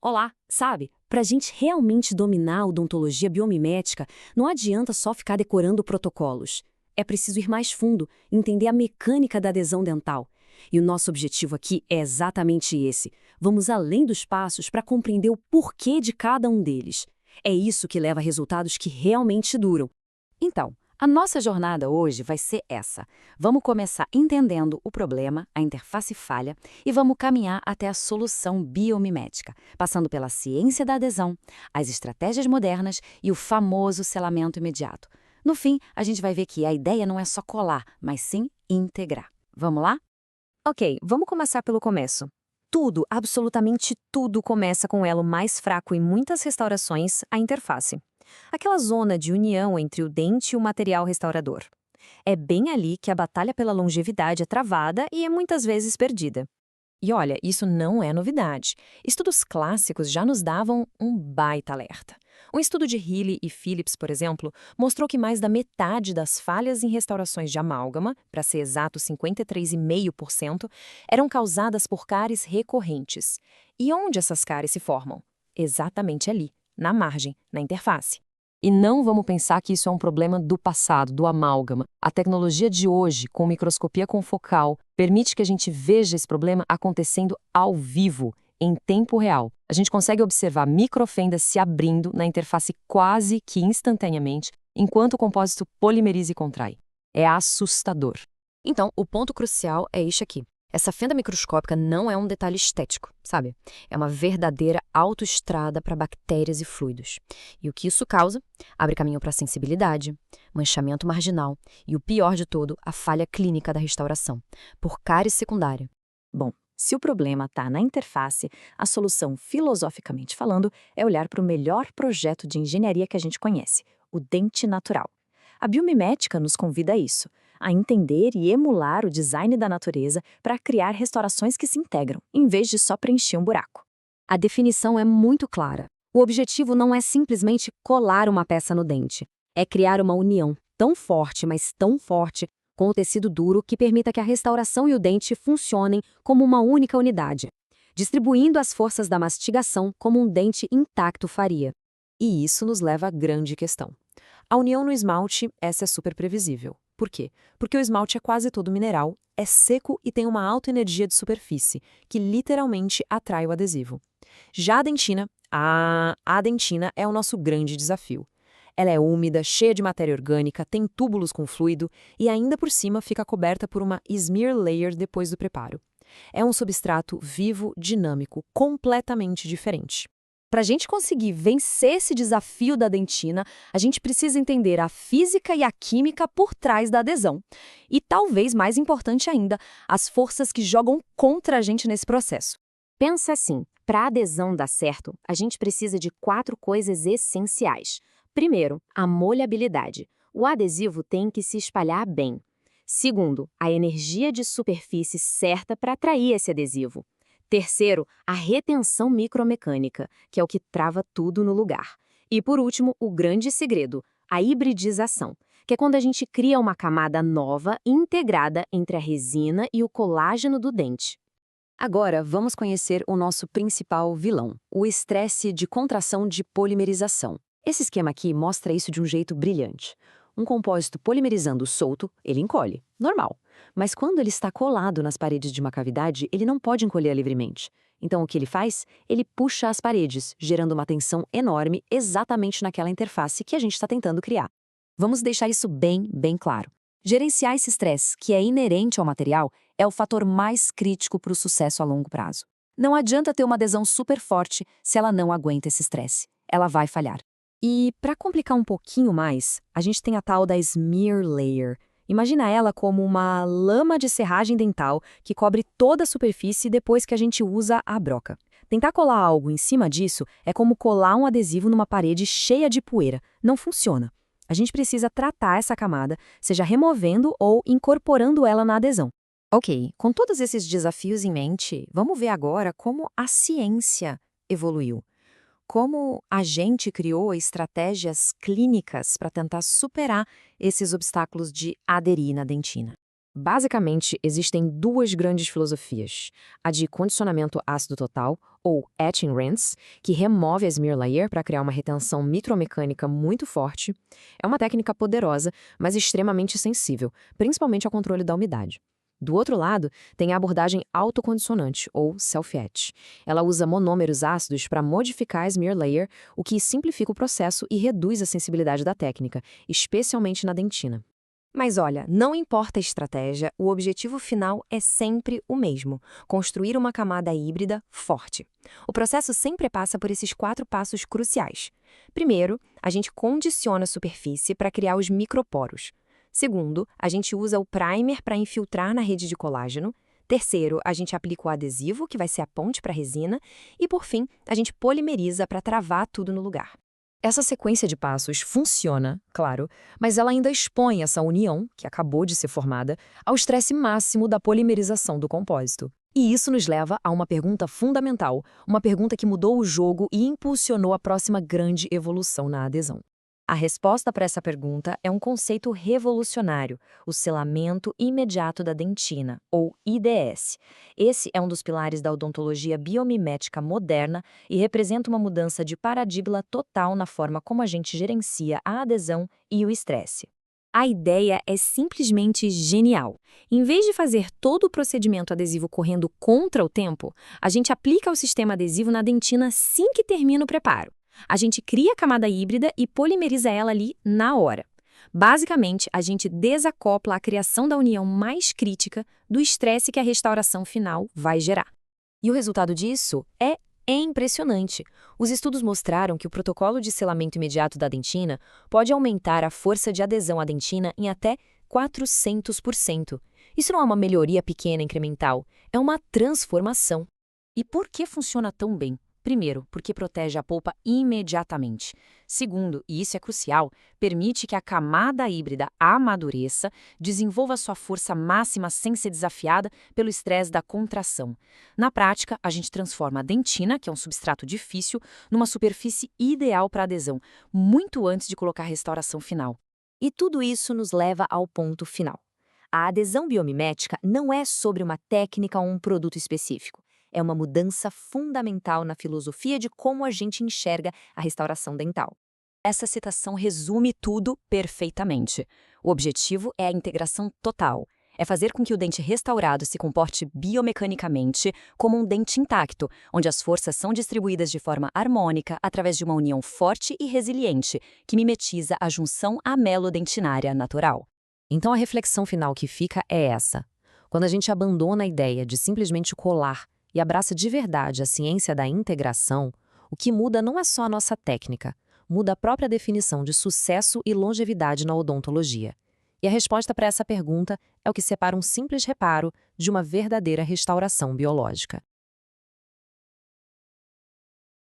Olá, sabe? Para a gente realmente dominar a odontologia biomimética, não adianta só ficar decorando protocolos. É preciso ir mais fundo, entender a mecânica da adesão dental. E o nosso objetivo aqui é exatamente esse. Vamos além dos passos para compreender o porquê de cada um deles. É isso que leva a resultados que realmente duram. Então, a nossa jornada hoje vai ser essa. Vamos começar entendendo o problema, a interface falha, e vamos caminhar até a solução biomimética, passando pela ciência da adesão, as estratégias modernas e o famoso selamento imediato. No fim, a gente vai ver que a ideia não é só colar, mas sim integrar. Vamos lá? Ok, vamos começar pelo começo. Tudo, absolutamente tudo começa com o elo mais fraco em muitas restaurações, a interface. Aquela zona de união entre o dente e o material restaurador. É bem ali que a batalha pela longevidade é travada e é muitas vezes perdida. E olha, isso não é novidade. Estudos clássicos já nos davam um baita alerta. Um estudo de Healy e Phillips, por exemplo, mostrou que mais da metade das falhas em restaurações de amálgama, para ser exato 53,5%, eram causadas por cáries recorrentes. E onde essas cáries se formam? Exatamente ali, na margem, na interface. E não vamos pensar que isso é um problema do passado, do amálgama. A tecnologia de hoje, com microscopia confocal, permite que a gente veja esse problema acontecendo ao vivo, em tempo real. A gente consegue observar microfendas se abrindo na interface quase que instantaneamente, enquanto o compósito polimeriza e contrai. É assustador. Então, o ponto crucial é este aqui. Essa fenda microscópica não é um detalhe estético, sabe? É uma verdadeira autoestrada para bactérias e fluidos. E o que isso causa? Abre caminho para sensibilidade, manchamento marginal e, o pior de tudo, a falha clínica da restauração, por cárie secundária. Bom, se o problema está na interface, a solução, filosoficamente falando, é olhar para o melhor projeto de engenharia que a gente conhece, o dente natural. A biomimética nos convida a isso, a entender e emular o design da natureza para criar restaurações que se integram, em vez de só preencher um buraco. A definição é muito clara. O objetivo não é simplesmente colar uma peça no dente. É criar uma união tão forte, mas tão forte, com o tecido duro que permita que a restauração e o dente funcionem como uma única unidade, distribuindo as forças da mastigação como um dente intacto faria. E isso nos leva à grande questão. A união no esmalte, essa é super previsível. Por quê? Porque o esmalte é quase todo mineral, é seco e tem uma alta energia de superfície, que literalmente atrai o adesivo. Já a dentina é o nosso grande desafio. Ela é úmida, cheia de matéria orgânica, tem túbulos com fluido e ainda por cima fica coberta por uma smear layer depois do preparo. É um substrato vivo, dinâmico, completamente diferente. Para a gente conseguir vencer esse desafio da dentina, a gente precisa entender a física e a química por trás da adesão. E talvez mais importante ainda, as forças que jogam contra a gente nesse processo. Pensa assim, para a adesão dar certo, a gente precisa de 4 coisas essenciais. Primeiro, a molhabilidade. O adesivo tem que se espalhar bem. Segundo, a energia de superfície certa para atrair esse adesivo. Terceiro, a retenção micromecânica, que é o que trava tudo no lugar. E por último, o grande segredo, a hibridização, que é quando a gente cria uma camada nova e integrada entre a resina e o colágeno do dente. Agora, vamos conhecer o nosso principal vilão, o estresse de contração de polimerização. Esse esquema aqui mostra isso de um jeito brilhante. Um compósito polimerizando solto, ele encolhe, normal. Mas quando ele está colado nas paredes de uma cavidade, ele não pode encolher livremente. Então o que ele faz? Ele puxa as paredes, gerando uma tensão enorme exatamente naquela interface que a gente está tentando criar. Vamos deixar isso bem claro. Gerenciar esse estresse, que é inerente ao material, é o fator mais crítico para o sucesso a longo prazo. Não adianta ter uma adesão super forte se ela não aguenta esse estresse. Ela vai falhar. E, para complicar um pouquinho mais, a gente tem a tal da smear layer. Imagina ela como uma lama de serragem dental que cobre toda a superfície depois que a gente usa a broca. Tentar colar algo em cima disso é como colar um adesivo numa parede cheia de poeira. Não funciona. A gente precisa tratar essa camada, seja removendo ou incorporando ela na adesão. Ok, com todos esses desafios em mente, vamos ver agora como a ciência evoluiu. Como a gente criou estratégias clínicas para tentar superar esses obstáculos de aderir na dentina. Basicamente, existem duas grandes filosofias. A de condicionamento ácido total, ou etch and rinse, que remove a smear layer para criar uma retenção micromecânica muito forte. É uma técnica poderosa, mas extremamente sensível, principalmente ao controle da umidade. Do outro lado, tem a abordagem autocondicionante, ou self-etch. Ela usa monômeros ácidos para modificar a smear layer, o que simplifica o processo e reduz a sensibilidade da técnica, especialmente na dentina. Mas olha, não importa a estratégia, o objetivo final é sempre o mesmo: construir uma camada híbrida forte. O processo sempre passa por esses 4 passos cruciais. Primeiro, a gente condiciona a superfície para criar os microporos. Segundo, a gente usa o primer para infiltrar na rede de colágeno. Terceiro, a gente aplica o adesivo, que vai ser a ponte para a resina. E, por fim, a gente polimeriza para travar tudo no lugar. Essa sequência de passos funciona, claro, mas ela ainda expõe essa união, que acabou de ser formada, ao estresse máximo da polimerização do compósito. E isso nos leva a uma pergunta fundamental, uma pergunta que mudou o jogo e impulsionou a próxima grande evolução na adesão. A resposta para essa pergunta é um conceito revolucionário, o selamento imediato da dentina, ou IDS. Esse é um dos pilares da odontologia biomimética moderna e representa uma mudança de paradigma total na forma como a gente gerencia a adesão e o estresse. A ideia é simplesmente genial. Em vez de fazer todo o procedimento adesivo correndo contra o tempo, a gente aplica o sistema adesivo na dentina assim que termina o preparo. A gente cria a camada híbrida e polimeriza ela ali na hora. Basicamente, a gente desacopla a criação da união mais crítica do estresse que a restauração final vai gerar. E o resultado disso é impressionante. Os estudos mostraram que o protocolo de selamento imediato da dentina pode aumentar a força de adesão à dentina em até 400%. Isso não é uma melhoria pequena incremental, é uma transformação. E por que funciona tão bem? Primeiro, porque protege a polpa imediatamente. Segundo, e isso é crucial, permite que a camada híbrida amadureça, desenvolva sua força máxima sem ser desafiada pelo estresse da contração. Na prática, a gente transforma a dentina, que é um substrato difícil, numa superfície ideal para adesão, muito antes de colocar a restauração final. E tudo isso nos leva ao ponto final. A adesão biomimética não é sobre uma técnica ou um produto específico. É uma mudança fundamental na filosofia de como a gente enxerga a restauração dental. Essa citação resume tudo perfeitamente. O objetivo é a integração total. É fazer com que o dente restaurado se comporte biomecanicamente como um dente intacto, onde as forças são distribuídas de forma harmônica através de uma união forte e resiliente, que mimetiza a junção amelodentinária natural. Então a reflexão final que fica é essa. Quando a gente abandona a ideia de simplesmente colar e abraça de verdade a ciência da integração, o que muda não é só a nossa técnica, muda a própria definição de sucesso e longevidade na odontologia. E a resposta para essa pergunta é o que separa um simples reparo de uma verdadeira restauração biológica.